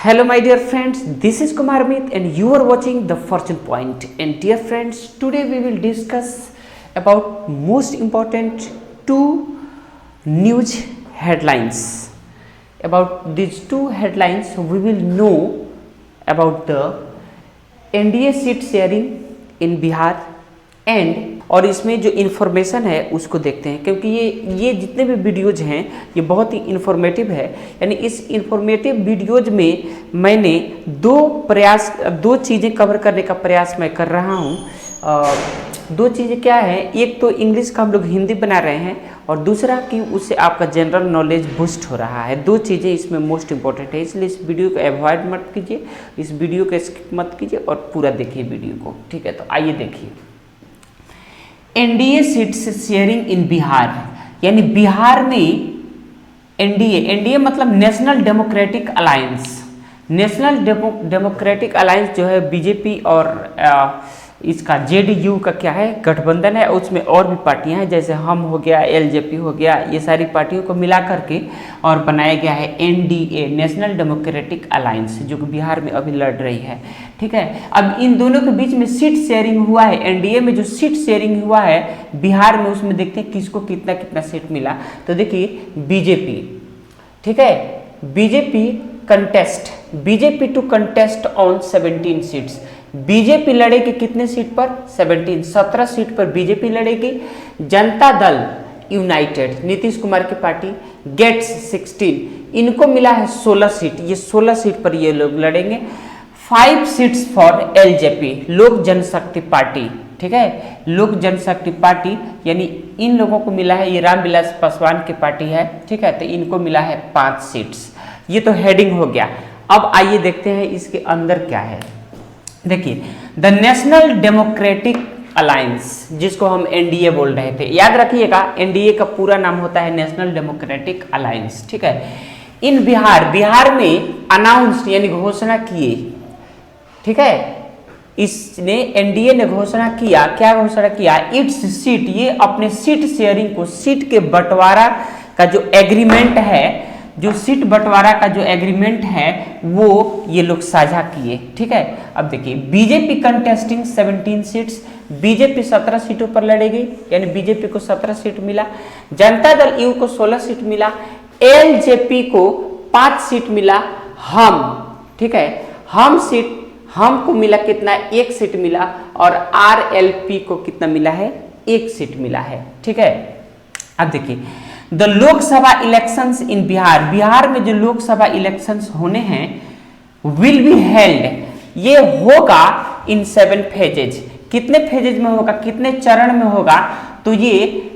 Hello my dear friends, this is Kumar Amit and you are watching the Fortune Point. And dear friends, today we will discuss about most important two news headlines. About these two headlines we will know about the NDA seat sharing in Bihar and और इसमें जो information है उसको देखते हैं, क्योंकि ये जितने भी वीडियोज हैं ये बहुत ही इन्फॉर्मेटिव है। यानी इस इन्फॉर्मेटिव वीडियोज में मैंने दो चीज़ें कवर करने का प्रयास मैं कर रहा हूँ। दो चीज़ें क्या है, एक तो इंग्लिश का हम लोग हिंदी बना रहे हैं और दूसरा कि उससे आपका जनरल नॉलेज बूस्ट हो रहा है। दो चीज़ें इसमें मोस्ट इंपॉर्टेंट है, इसलिए इस वीडियो को अवॉइड मत कीजिए, इस वीडियो को स्किप मत कीजिए और पूरा देखिए वीडियो को। ठीक है, तो आइए देखिए। एनडीए सीट्स शेयरिंग इन बिहार, यानी बिहार में एनडीए मतलब national democratic alliance. National democratic alliance जो है बीजेपी और इसका जेडीयू का क्या है, गठबंधन है। उसमें और भी पार्टियां हैं, जैसे हम हो गया, एलजेपी हो गया, ये सारी पार्टियों को मिला करके और बनाया गया है एनडीए, नेशनल डेमोक्रेटिक अलायंस, जो कि बिहार में अभी लड़ रही है। ठीक है, अब इन दोनों के बीच में सीट शेयरिंग हुआ है। एनडीए में जो सीट शेयरिंग हुआ है बिहार में, उसमें देखते हैं किसको कितना कितना सीट मिला। तो देखिए बीजेपी, ठीक है, BJP to contest on 17 seats. BJP लड़ेगी कितने सीट पर? 17 सीट पर बीजेपी लड़ेगी। जनता दल यूनाइटेड, नीतीश कुमार की पार्टी, गेट्स 16, इनको मिला है 16 सीट। ये 16 सीट पर ये लोग लड़ेंगे। 5 सीट्स फॉर एलजेपी, लोक जनशक्ति पार्टी। ठीक है, लोक जनशक्ति पार्टी, यानी इन लोगों को मिला है, ये रामविलास पासवान की पार्टी है। ठीक है, तो इनको मिला है 5 सीट्स। ये तो हेडिंग हो गया। अब आइए देखते हैं इसके अंदर क्या है। देखिए, द नेशनल डेमोक्रेटिक अलायंस, जिसको हम एनडीए बोल रहे थे, याद रखिएगा एनडीए का पूरा नाम होता है नेशनल डेमोक्रेटिक अलायंस। ठीक है, इन बिहार में अनाउंस यानी घोषणा किए। ठीक है, इसने एनडीए ने घोषणा किया, क्या घोषणा किया? इट्स सीट, ये अपने सीट शेयरिंग को, सीट के बंटवारा का जो एग्रीमेंट है, जो सीट बंटवारा का जो एग्रीमेंट है वो ये लोग साझा किए। ठीक है, अब देखिए, बीजेपी कंटेस्टिंग 17 सीट्स, बीजेपी 17 सीटों पर लड़ेगी, यानी बीजेपी को 17 सीट मिला। जनता दल यू को 16 सीट मिला, एलजेपी को 5 सीट मिला। हम, ठीक है, हम को मिला कितना? 1 सीट मिला। और आरएलपी को कितना मिला है? 1 सीट मिला है। ठीक है, अब देखिए, the Lok Sabha elections in Bihar में जो लोकसभा इलेक्शंस होने हैं विल बी हेल्ड, ये होगा इन 7 फेजेज। कितने फेजेज में होगा, कितने चरण में होगा? तो ये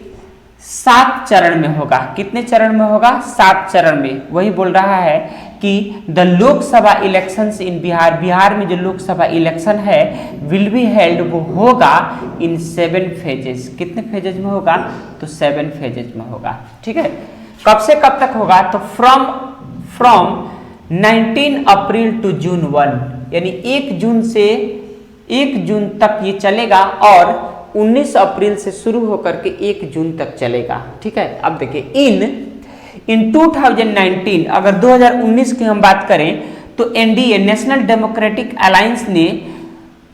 7 चरण में होगा। कितने चरण में होगा? 7 चरण में। वही बोल रहा है कि the Lok Sabha elections in Bihar में जो लोकसभा इलेक्शन है विल बी हेल्ड, वो होगा इन 7 फेजेस। कितने फेजेज में होगा? तो 7 फेजेज में होगा। ठीक है, कब से कब तक होगा? तो फ्रॉम 19 अप्रैल टू जून 1, यानी 1 जून से 1 जून तक ये चलेगा और 19 अप्रैल से शुरू होकर के 1 जून तक चलेगा। ठीक है, अब देखिए, इन 2019, अगर 2019 की हम बात करें तो एनडीए, नेशनल डेमोक्रेटिक अलायंस ने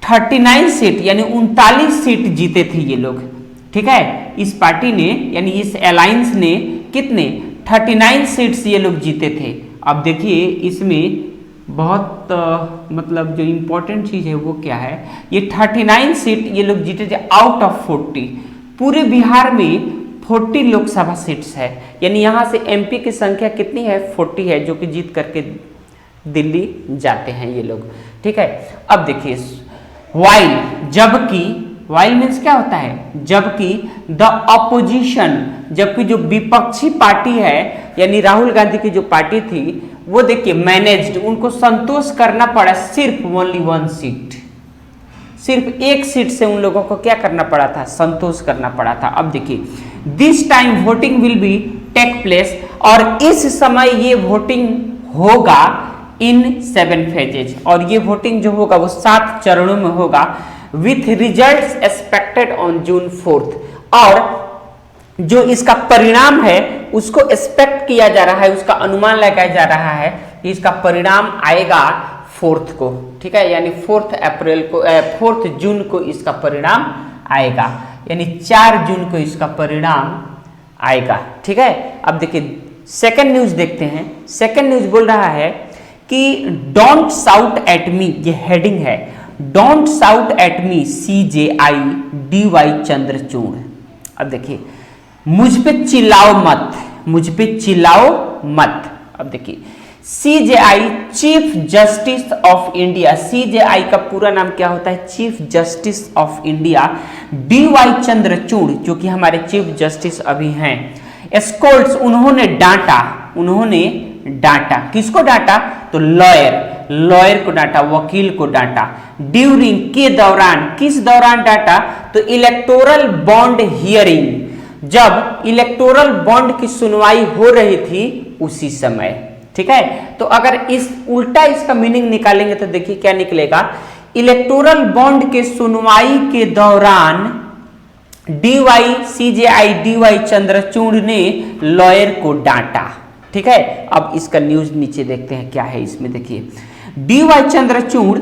39 सीट यानी 39 सीट जीते थे ये लोग। ठीक है, इस पार्टी ने यानी इस अलायंस ने कितने? 39 सीट्स ये लोग जीते थे। अब देखिए, इसमें बहुत मतलब जो इम्पोर्टेंट चीज़ है वो क्या है, ये 39 सीट ये लोग जीते थे आउट ऑफ 40। पूरे बिहार में 40 लोकसभा सीट्स है, यानी यहाँ से एमपी की संख्या कितनी है? 40 है, जो कि जीत करके दिल्ली जाते हैं ये लोग। ठीक है, अब देखिए, वाइल मीन्स क्या होता है? जबकि द अपोजिशन, जबकि जो विपक्षी पार्टी है यानी राहुल गांधी की जो पार्टी थी वो देखिए मैनेज्ड, उनको संतोष करना पड़ा सिर्फ ओनली 1 सीट, सिर्फ 1 सीट से उन लोगों को क्या करना पड़ा था? संतोष करना पड़ा था। अब देखिए, this time voting will be take place, और इस समय ये वोटिंग होगा इन 7 फेजेज, और ये वोटिंग जो होगा वो 7 चरणों में होगा, with results expected on June 4, और जो इसका परिणाम है उसको एक्सपेक्ट किया जा रहा है, उसका अनुमान लगाया जा रहा है इसका परिणाम आएगा 4 को, ठीक है, यानी 4 जून को इसका परिणाम आएगा, यानी 4 जून को इसका परिणाम आएगा, ठीक है। अब देखिए सेकंड न्यूज देखते हैं। सेकंड न्यूज बोल रहा है कि डोंट साउट एट मी, ये हेडिंग है, don't shout at me CJI DY Chandrachud. अब देखिए मुझ पे चिल्लाओ मत, मुझ पे चिल्लाओ मत। अब देखिए CJI chief justice of India, CJI का पूरा नाम क्या होता है, chief justice of India DY Chandrachud, जो कि हमारे चीफ जस्टिस अभी हैं, स्कोल्ड्स, उन्होंने डांटा, किसको डांटा, तो लॉयर को डांटा, वकील को डांटा, ड्यूरिंग, के दौरान, किस दौरान डांटा, तो इलेक्टोरल बॉन्ड हियरिंग, जब इलेक्टोरल बॉन्ड की सुनवाई हो रही थी उसी समय, ठीक है। तो अगर इस उल्टा इसका मीनिंग निकालेंगे तो देखिए क्या निकलेगा, इलेक्टोरल बॉन्ड के सुनवाई के दौरान CJI DY चंद्रचूड़ ने लॉयर को डांटा, ठीक है। अब इसका न्यूज नीचे देखते हैं क्या है इसमें, देखिए DY चंद्रचूड़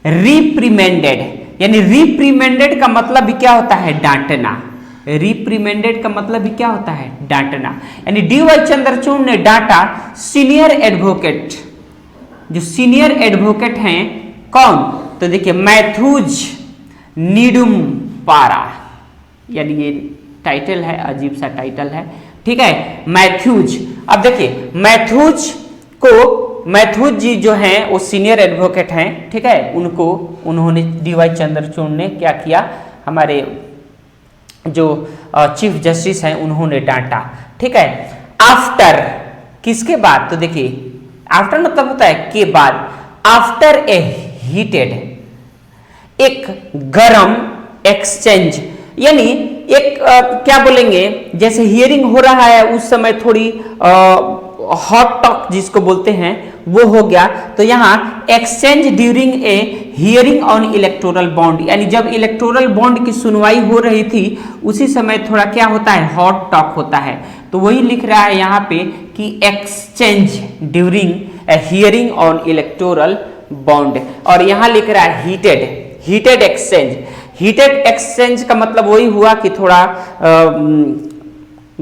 रिप्रीमेंडेड, यानी रिप्रीमेंडेड का मतलब भी क्या होता है, डांटना, रिप्रीमेंडेड का मतलब भी क्या होता है, डांटना, यानी DY चंद्रचूड़ ने डांटा सीनियर एडवोकेट, जो सीनियर एडवोकेट हैं कौन, तो देखिए मैथ्यूज निडुम्पारा, यानी ये टाइटल है, अजीब सा टाइटल है, ठीक है, मैथ्यूज। अब देखिए मैथ्यूज जी जो हैं वो सीनियर एडवोकेट हैं, ठीक है, उन्होंने DY चंद्रचूड़ ने क्या किया, हमारे जो चीफ जस्टिस हैं उन्होंने डांटा, ठीक है। आफ्टर, किसके बाद, तो देखिए आफ्टर मतलब होता है के बाद, आफ्टर ए हीटेड, एक गरम एक्सचेंज, यानी एक क्या बोलेंगे, जैसे हियरिंग हो रहा है उस समय थोड़ी हॉट टॉक जिसको बोलते हैं वो हो गया, तो यहाँ exchange during a hearing on electoral bond, यानी जब इलेक्टोरल बॉन्ड की सुनवाई हो रही थी उसी समय थोड़ा क्या होता है, हॉट टॉक होता है, तो वही लिख रहा है यहाँ पे कि exchange during a hearing on electoral bond, और यहाँ लिख रहा है हीटेड एक्सचेंज। हीटेड एक्सचेंज का मतलब वही हुआ कि थोड़ा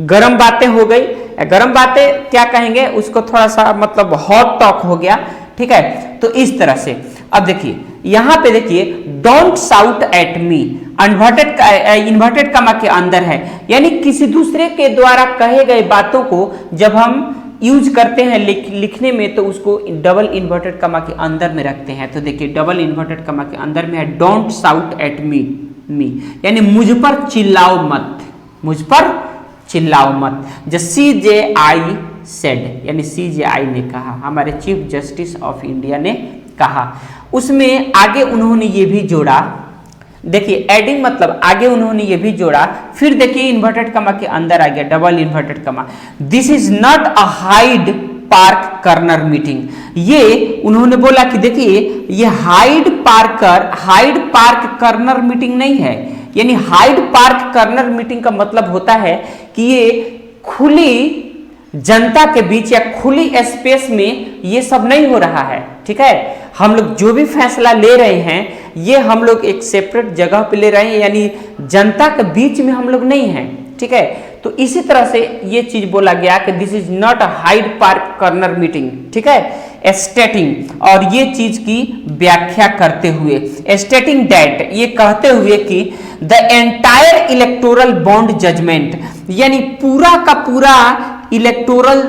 गरम बातें हो गई, गरम बातें क्या कहेंगे उसको, थोड़ा सा मतलब हॉट टॉक हो गया, ठीक है। तो इस तरह से अब देखिए यहां पे देखिए don't shout at me, inverted comma के अंदर है, यानी किसी दूसरे के द्वारा कहे गए बातों को जब हम यूज करते हैं लिखने में तो उसको डबल इन्वर्टेड कमा के अंदर में रखते हैं। तो देखिए डबल इन्वर्टेड कमा के अंदर में है डोंट साउट एट मी, यानी मुझ पर चिल्लाओ मत, मुझ पर चिल्लाओ मत। जो CJI सेड, यानी CJI ने कहा, हमारे चीफ जस्टिस ऑफ इंडिया ने कहा, उसमें आगे उन्होंने ये भी जोड़ा, देखिए एडिंग मतलब आगे उन्होंने ये भी जोड़ा, फिर देखिए इन्वर्टेड कमा के अंदर आ गया डबल इन्वर्टेड कमा, this is not a Hyde Park corner meeting. ये उन्होंने बोला कि देखिए ये हाइड पार्क कर्नर मीटिंग नहीं है, यानी हाइड पार्क कर्नर मीटिंग का मतलब होता है कि ये खुली जनता के बीच या खुली स्पेस में ये सब नहीं हो रहा है, ठीक है। हम लोग जो भी फैसला ले रहे हैं ये हम लोग एक सेपरेट जगह पे ले रहे हैं, यानी जनता के बीच में हम लोग नहीं हैं, ठीक है। तो इसी तरह से ये चीज बोला गया कि this is not a Hyde Park corner meeting, ठीक है, स्टेटिंग, और ये चीज की व्याख्या करते हुए, स्टेटिंग दैट, ये कहते हुए कि the entire electoral bond judgement, यानी पूरा का पूरा इलेक्टोरल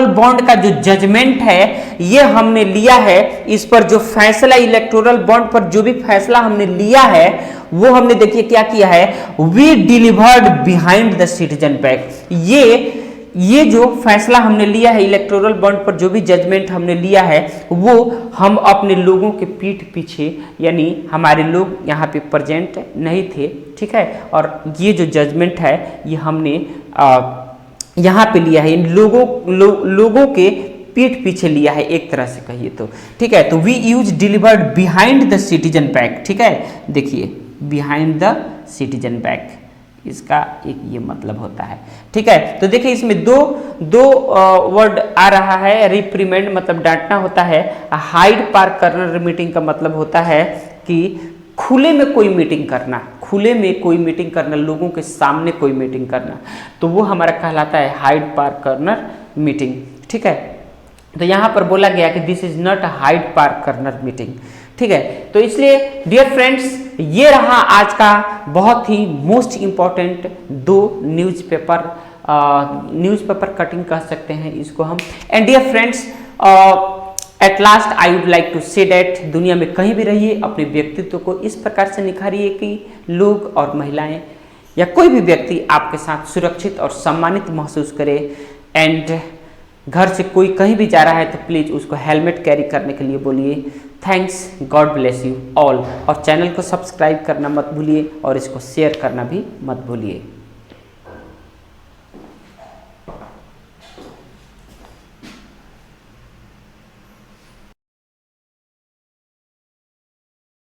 बॉन्ड का जो जजमेंट है ये हमने लिया है, इस पर जो फैसला इलेक्टोरल बॉन्ड पर जो भी फैसला हमने लिया है वो हमने देखिए क्या किया है, we delivered behind the citizen back. ये जो फैसला हमने लिया है इलेक्टोरल बॉन्ड पर जो भी जजमेंट हमने लिया है वो हम अपने लोगों के पीठ पीछे, यानी हमारे लोग यहाँ पे प्रेजेंट नहीं थे, ठीक है, और ये जो जजमेंट है ये हमने यहाँ पे लिया है, इन लोगों के पीठ पीछे लिया है एक तरह से कहिए तो, ठीक है। तो we use delivered behind the citizen back, ठीक है, देखिए बिहाइंड द सिटीजन बैक, इसका एक ये मतलब होता है। ठीक है, तो देखिए इसमें दो वर्ड आ रहा है। रिप्रीमेंड मतलब डांटना होता है। हाइड पार्क करना मीटिंग का मतलब होता है कि खुले में कोई मीटिंग करना, खुले में कोई मीटिंग करना, लोगों के सामने कोई मीटिंग करना, तो वो हमारा कहलाता है हाइड पार्क कर्नर मीटिंग। ठीक है, तो यहाँ पर बोला गया कि this is not a Hyde Park corner meeting. ठीक है, तो इसलिए डियर फ्रेंड्स ये रहा आज का बहुत ही मोस्ट इम्पॉर्टेंट दो न्यूज़पेपर कटिंग कह सकते हैं इसको हम। And dear friends at last I would like to say that दुनिया में कहीं भी रहिए अपने व्यक्तित्व को इस प्रकार से निखारिए कि लोग और महिलाएं या कोई भी व्यक्ति आपके साथ सुरक्षित और सम्मानित महसूस करे। एंड घर से कोई कहीं भी जा रहा है तो प्लीज़ उसको हेलमेट कैरी करने के लिए बोलिए। Thanks, God bless you all. और चैनल को सब्सक्राइब करना मत भूलिए और इसको शेयर करना भी मत भूलिए।